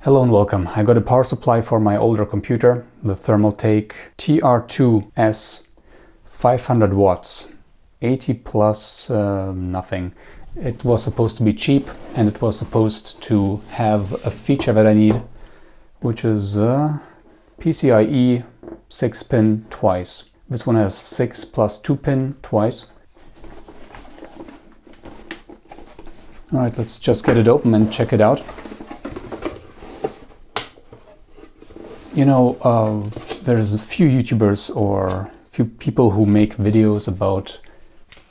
Hello and welcome. I got a power supply for my older computer, the Thermaltake TR2 S, 500 watts, 80 plus nothing. It was supposed to be cheap and it was supposed to have a feature that I need, which is PCIe 6-pin twice. This one has 6 plus 2 pin twice. Alright, let's just get it open and check it out. You know, there's a few YouTubers or few people who make videos about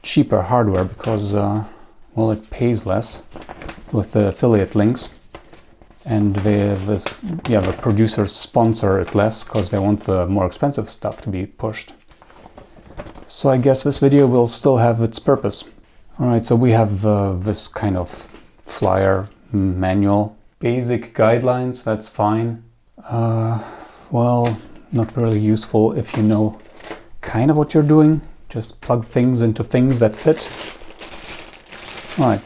cheaper hardware because, well, it pays less with the affiliate links, and the producers sponsor it less because they want the more expensive stuff to be pushed. So I guess this video will still have its purpose. Alright, so we have this kind of flyer manual. Basic guidelines, that's fine. Well, not really useful if you know kind of what you're doing. Just plug things into things that fit. Alright.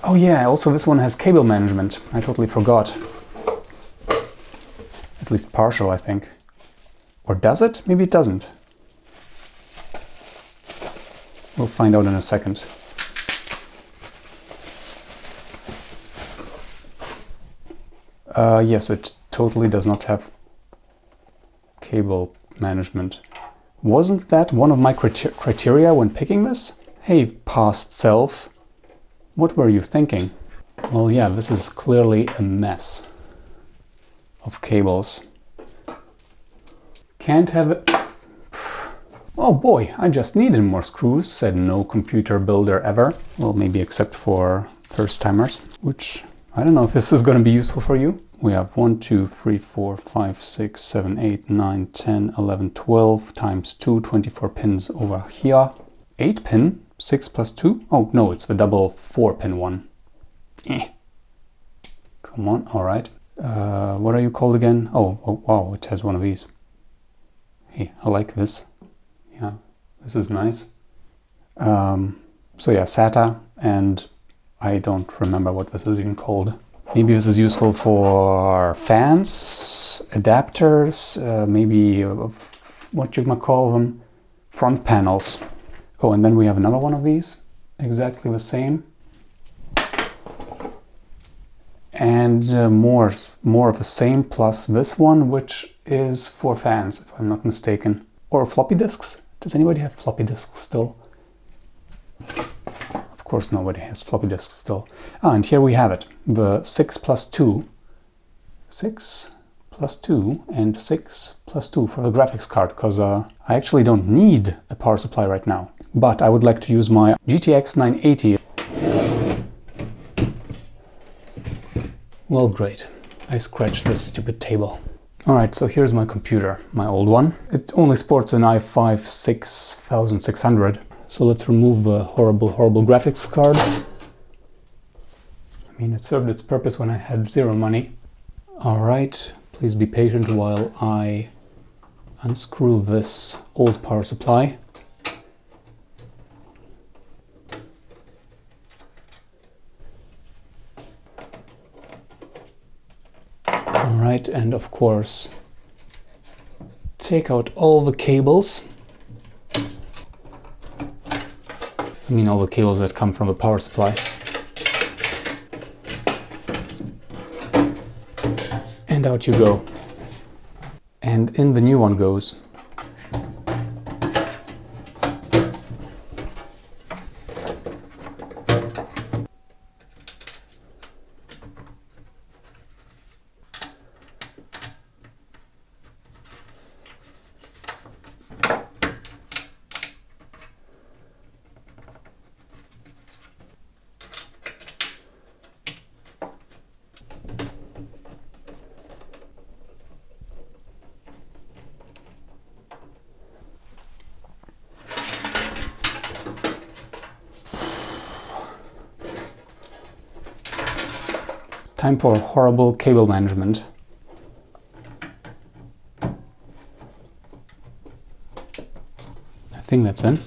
Oh yeah, also this one has cable management. I totally forgot. At least partial, I think. Or does it? Maybe it doesn't. We'll find out in a second. Yes, it totally does not have cable management. Wasn't that one of my criteria when picking this? Hey, past self, what were you thinking? Well, yeah, this is clearly a mess of cables. Can't have it. Oh boy, I just needed more screws, said no computer builder ever. Well, maybe except for first timers, which I don't know if this is going to be useful for you. We have 1, 2, 3, 4, 5, 6, 7, 8, 9, 10, 11, 12 times 2, 24 pins over here. 8 pin, 6 plus 2. Oh no, it's the double 4 pin one. Come on, alright. What are you called again? Oh, wow, it has one of these. Hey, I like this. Yeah, this is nice. So yeah, SATA, and I don't remember what this is even called. Maybe this is useful for fans, adapters, maybe what you might call them, front panels. Oh, and then we have another one of these, exactly the same. And more of the same, plus this one, which is for fans, if I'm not mistaken. Or floppy disks. Does anybody have floppy disks still? Of course nobody has floppy disks still. Ah, and here we have it. The 6 plus 2. 6 plus 2 and 6 plus 2 for the graphics card, because I actually don't need a power supply right now. But I would like to use my GTX 980. Well, great. I scratched this stupid table. Alright, so here's my computer, my old one. It only sports an i5 6600. So let's remove the horrible graphics card. I mean, it served its purpose when I had zero money. Alright, please be patient while I unscrew this old power supply. Alright, and of course, take out all the cables. I mean all the cables that come from the power supply. And out you go. And in the new one goes. Time for horrible cable management. I think that's in.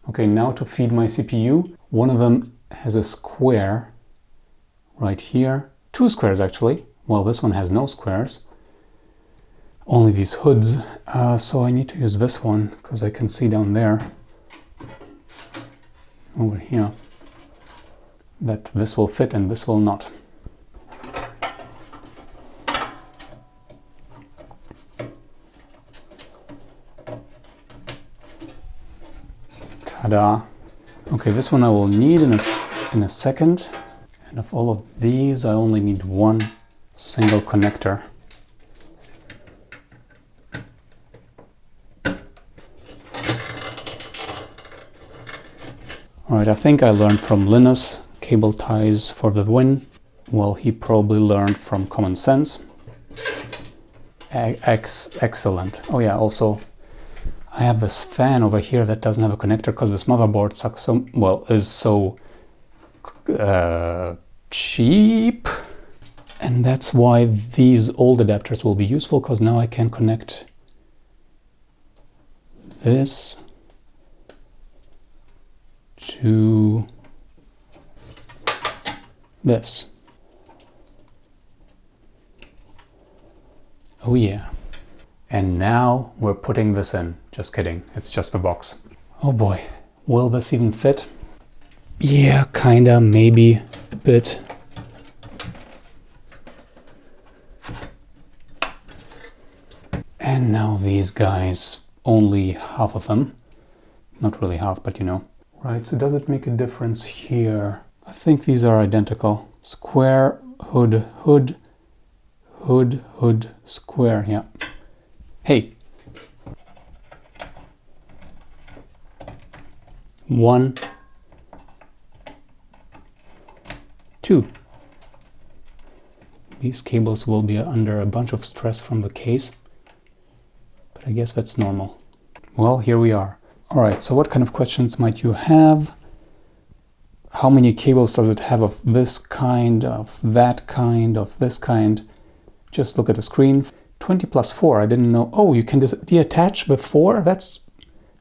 Okay, now to feed my CPU. One of them has a square right here 2 squares actually. Well, this one has no squares, only these hoods. So I need to use this one because I can see down there, over here, that this will fit and this will not. Ta-da! Okay, this one I will need in a second. And of all of these, I only need one single connector. Alright, I think I learned from Linus, cable ties for the win. Well, he probably learned from common sense. Excellent. Oh yeah, also, I have this fan over here that doesn't have a connector because this motherboard sucks so, well, is so cheap. And that's why these old adapters will be useful, because now I can connect this to this. Oh yeah. And now we're putting this in. Just kidding, it's just the box. Oh boy, will this even fit? Yeah, kinda, maybe a bit. And now these guys, only half of them. Not really half, but you know. Right, so does it make a difference here? I think these are identical. Square, hood, hood, hood, hood, square, yeah. Hey. 1, 2. These cables will be under a bunch of stress from the case, but I guess that's normal. Well, here we are. All right, so what kind of questions might you have? How many cables does it have of this kind, of that kind, of this kind? Just look at the screen. 20 plus 4, I didn't know. Oh, you can detach the 4? That's,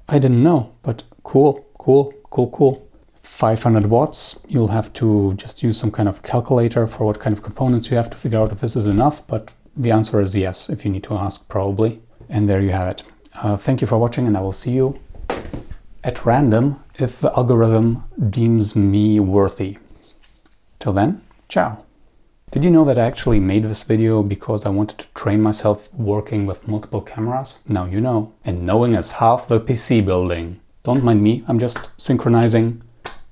I didn't know, but cool, cool, cool, cool. 500 watts, you'll have to just use some kind of calculator for what kind of components you have to figure out if this is enough, but the answer is yes, if you need to ask, probably. And there you have it. Thank you for watching, and I will see you at random if the algorithm deems me worthy. Till then, ciao. Did you know that I actually made this video because I wanted to train myself working with multiple cameras? Now you know. And knowing is half the PC building. Don't mind me, I'm just synchronizing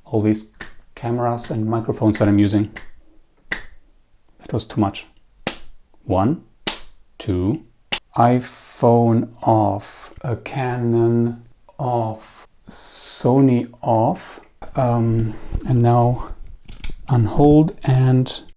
all these cameras and microphones that I'm using. That was too much. 1, 2, iPhone off, a Canon off, Sony off, and now unhold and